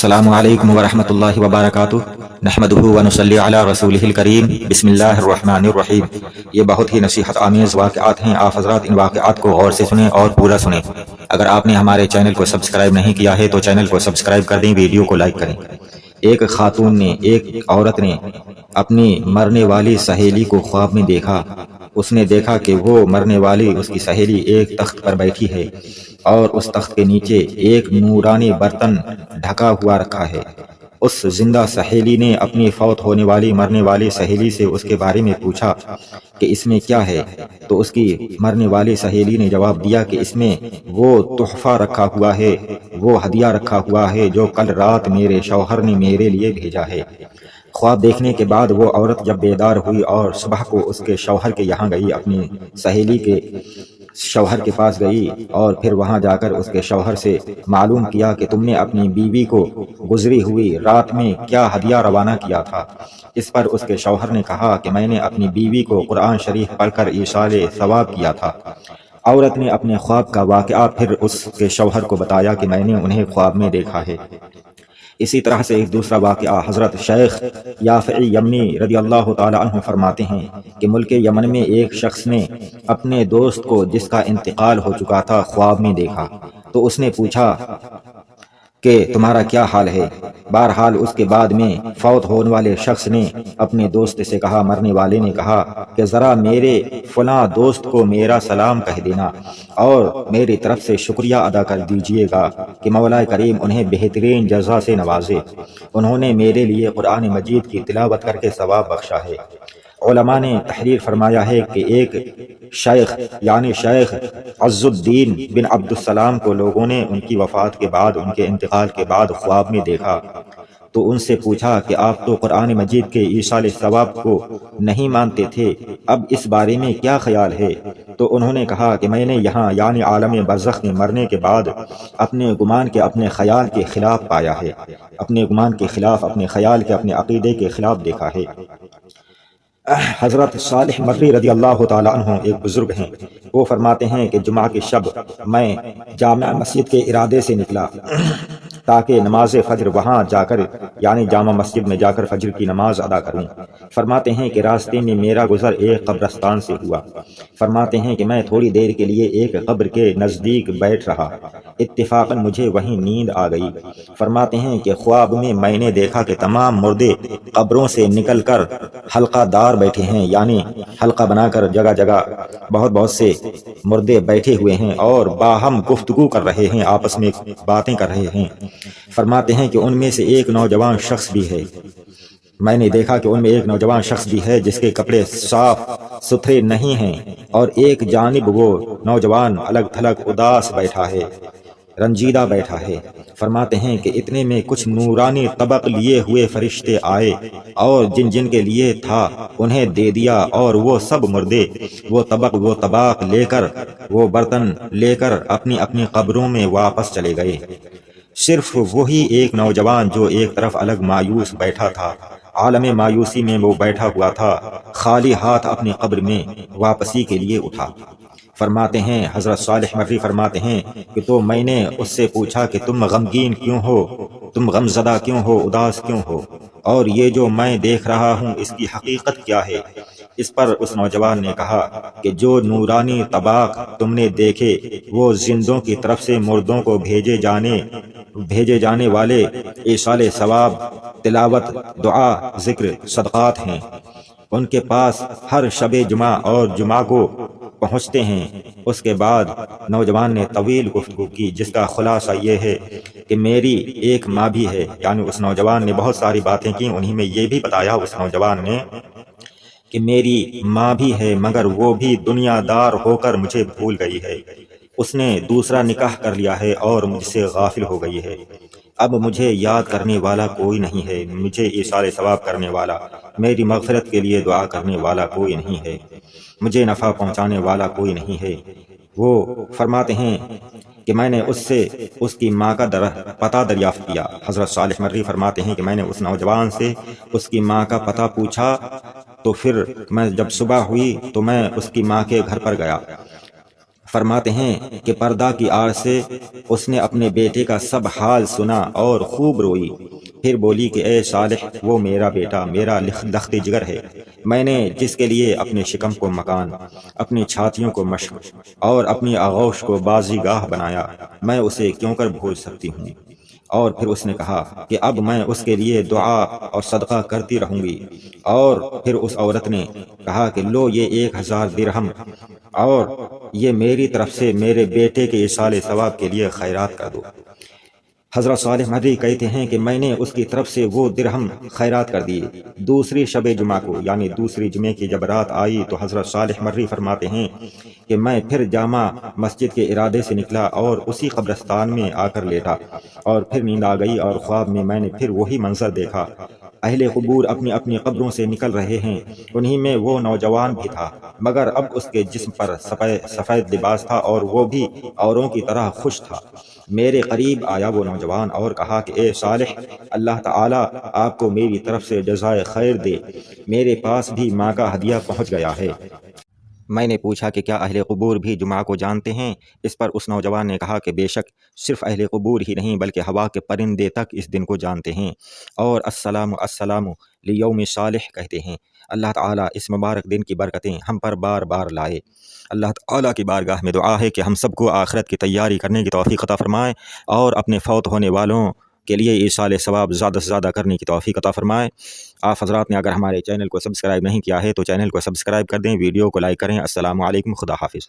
السلام علیکم ورحمۃ اللہ وبرکاتہ نحمدہ ونصلی علی رسولہ الکریم بسم اللہ الرحمن الرحیم۔ یہ بہت ہی نصیحت آمیز واقعات ہیں، آپ حضرات ان واقعات کو غور سے سنیں اور پورا سنیں۔ اگر آپ نے ہمارے چینل کو سبسکرائب نہیں کیا ہے تو چینل کو سبسکرائب کر دیں، ویڈیو کو لائک کریں۔ ایک خاتون نے، ایک عورت نے اپنی مرنے والی سہیلی کو خواب میں دیکھا۔ اس نے دیکھا کہ وہ مرنے والی اس کی سہیلی ایک تخت پر بیٹھی ہے اور اس تخت کے نیچے ایک نورانی برتن ڈھکا ہوا رکھا ہے۔ اس زندہ سہیلی نے اپنی فوت ہونے والی مرنے والی سہیلی سے اس کے بارے میں پوچھا کہ اس میں کیا ہے، تو اس کی مرنے والی سہیلی نے جواب دیا کہ اس میں وہ تحفہ رکھا ہوا ہے، وہ ہدیہ رکھا ہوا ہے جو کل رات میرے شوہر نے میرے لیے بھیجا ہے۔ خواب دیکھنے کے بعد وہ عورت جب بیدار ہوئی اور صبح کو اس کے شوہر کے یہاں گئی، اپنی سہیلی کے شوہر کے پاس گئی اور پھر وہاں جا کر اس کے شوہر سے معلوم کیا کہ تم نے اپنی بیوی کو گزری ہوئی رات میں کیا ہدیہ روانہ کیا تھا۔ اس پر اس کے شوہر نے کہا کہ میں نے اپنی بیوی کو قرآن شریف پڑھ کر ایصال ثواب کیا تھا۔ عورت نے اپنے خواب کا واقعہ پھر اس کے شوہر کو بتایا کہ میں نے انہیں خواب میں دیکھا ہے۔ اسی طرح سے ایک دوسرا واقعہ حضرت شیخ یافعی یمنی رضی اللہ تعالی عنہ فرماتے ہیں کہ ملک یمن میں ایک شخص نے اپنے دوست کو جس کا انتقال ہو چکا تھا خواب میں دیکھا، تو اس نے پوچھا کہ تمہارا کیا حال ہے؟ بہرحال اس کے بعد میں فوت ہونے والے شخص نے اپنے دوست سے کہا، مرنے والے نے کہا کہ ذرا میرے فلاں دوست کو میرا سلام کہہ دینا اور میری طرف سے شکریہ ادا کر دیجئے گا کہ مولا کریم انہیں بہترین جزا سے نوازے، انہوں نے میرے لیے قرآن مجید کی تلاوت کر کے ثواب بخشا ہے۔ علماء نے تحریر فرمایا ہے کہ ایک شیخ یعنی شیخ عز الدین بن عبد السلام کو لوگوں نے ان کی وفات کے بعد، ان کے انتقال کے بعد خواب میں دیکھا، تو ان سے پوچھا کہ آپ تو قرآن مجید کے ایصال ثواب کو نہیں مانتے تھے، اب اس بارے میں کیا خیال ہے؟ تو انہوں نے کہا کہ میں نے یہاں یعنی عالم برزخ میں مرنے کے بعد اپنے گمان کے، اپنے خیال کے خلاف پایا ہے، اپنے گمان کے خلاف، اپنے خیال کے، اپنے عقیدے کے خلاف دیکھا ہے۔ حضرت صالح مری رضی اللہ تعالی عنہ ایک بزرگ ہیں، وہ فرماتے ہیں کہ جمعہ کی شب میں جامع مسجد کے ارادے سے نکلا تاکہ نماز فجر وہاں جا کر یعنی جامع مسجد میں جا کر فجر کی نماز ادا کروں۔ فرماتے ہیں کہ راستے میں میرا گزر ایک قبرستان سے ہوا۔ فرماتے ہیں کہ میں تھوڑی دیر کے لیے ایک قبر کے نزدیک بیٹھ رہا، اتفاقاً مجھے وہیں نیند آ گئی۔ فرماتے ہیں کہ خواب میں نے دیکھا کہ تمام مردے قبروں سے نکل کر حلقہ دار بیٹھے ہیں، یعنی حلقہ بنا کر جگہ جگہ بہت سے مردے بیٹھے ہوئے ہیں اور باہم گفتگو کر رہے ہیں، آپس میں باتیں کر رہے ہیں۔ فرماتے ہیں کہ ان میں سے ایک نوجوان شخص بھی ہے، میں نے دیکھا کہ ان میں ایک نوجوان شخص بھی ہے جس کے کپڑے صاف ستھرے نہیں ہیں اور ایک جانب وہ نوجوان الگ تھلگ اداس بیٹھا ہے، رنجیدہ بیٹھا ہے۔ فرماتے ہیں کہ اتنے میں کچھ نورانی طبق لیے ہوئے فرشتے آئے اور جن جن کے لیے تھا انہیں دے دیا، اور وہ سب مردے وہ طبق لے کر، وہ برتن لے کر اپنی اپنی قبروں میں واپس چلے گئے۔ صرف وہی ایک نوجوان جو ایک طرف الگ مایوس بیٹھا تھا، عالم مایوسی میں وہ بیٹھا ہوا تھا، خالی ہاتھ اپنی قبر میں واپسی کے لیے اٹھا۔ فرماتے ہیں حضرت صالح مری فرماتے ہیں کہ تو میں نے اس سے پوچھا کہ تم غمگین کیوں ہو، تم غمزدہ کیوں ہو، اداس کیوں ہو، اور یہ جو میں دیکھ رہا ہوں اس کی حقیقت کیا ہے؟ اس پر اس نوجوان نے کہا کہ جو نورانی طباق تم نے دیکھے وہ زندوں کی طرف سے مردوں کو بھیجے جانے والے ایصال ثواب، تلاوت، دعا، ذکر، صدقات ہیں۔ ان کے پاس ہر شب جمعہ اور جمعہ کو پہنچتے ہیں۔ اس کے بعد نوجوان نے طویل گفتگو کی جس کا خلاصہ یہ ہے کہ میری ایک ماں بھی ہے، یعنی اس نوجوان نے بہت ساری باتیں کی، انہی میں یہ بھی بتایا اس نوجوان نے کہ میری ماں بھی ہے مگر وہ بھی دنیا دار ہو کر مجھے بھول گئی ہے، اس نے دوسرا نکاح کر لیا ہے اور مجھ سے غافل ہو گئی ہے، اب مجھے یاد کرنے والا کوئی نہیں ہے، مجھے ایصال ثواب کرنے والا، میری مغفرت کے لیے دعا کرنے والا کوئی نہیں ہے، مجھے نفع پہنچانے والا کوئی نہیں ہے۔ وہ فرماتے ہیں کہ میں نے اس سے اس کی ماں کا پتہ دریافت کیا۔ حضرت صالح مری فرماتے ہیں کہ میں نے اس نوجوان سے اس کی ماں کا پتہ پوچھا، تو پھر میں جب صبح ہوئی تو میں اس کی ماں کے گھر پر گیا۔ فرماتے ہیں کہ پردہ کی آڑ سے اس نے اپنے بیٹے کا سب حال سنا اور خوب روئی، پھر بولی کہ اے صالح، وہ میرا بیٹا میرا لخت جگر ہے، میں نے جس کے لیے اپنے شکم کو مکان، اپنی چھاتیوں کو مشق اور اپنی آغوش کو بازی گاہ بنایا، میں اسے کیوں کر بھول سکتی ہوں؟ اور پھر اس نے کہا کہ اب میں اس کے لیے دعا اور صدقہ کرتی رہوں گی۔ اور پھر اس عورت نے کہا کہ لو یہ 1000 درہم اور یہ میری طرف سے میرے بیٹے کے ایصال ثواب کے لیے خیرات کر دو۔ حضرت صالح مرری کہتے ہیں کہ میں نے اس کی طرف سے وہ درہم خیرات کر دیے۔ دوسری شب جمعہ کو یعنی دوسری جمعے کی جب رات آئی تو حضرت صالح مرری فرماتے ہیں کہ میں پھر جامع مسجد کے ارادے سے نکلا اور اسی قبرستان میں آ کر لیٹا، اور پھر نیند آ گئی اور خواب میں نے پھر وہی منظر دیکھا۔ اہل قبور اپنی اپنی قبروں سے نکل رہے ہیں، انہی میں وہ نوجوان بھی تھا، مگر اب اس کے جسم پر سفید لباس تھا اور وہ بھی اوروں کی طرح خوش تھا۔ میرے قریب آیا وہ نوجوان اور کہا کہ اے صالح، اللہ تعالیٰ آپ کو میری طرف سے جزائے خیر دے، میرے پاس بھی ماں کا ہدیہ پہنچ گیا ہے۔ میں نے پوچھا کہ کیا اہل قبور بھی جمعہ کو جانتے ہیں؟ اس پر اس نوجوان نے کہا کہ بے شک صرف اہل قبور ہی نہیں بلکہ ہوا کے پرندے تک اس دن کو جانتے ہیں اور السلام السلام لیوم صالح کہتے ہیں۔ اللہ تعالیٰ اس مبارک دن کی برکتیں ہم پر بار بار لائے۔ اللہ تعالیٰ کی بارگاہ میں دعا ہے کہ ہم سب کو آخرت کی تیاری کرنے کی توفیق عطا فرمائے اور اپنے فوت ہونے والوں کے لیے ایصال ثواب زیادہ سے زیادہ کرنے کی توفیق عطا فرمائے۔ آپ حضرات نے اگر ہمارے چینل کو سبسکرائب نہیں کیا ہے تو چینل کو سبسکرائب کر دیں، ویڈیو کو لائک کریں۔ السلام علیکم، خدا حافظ۔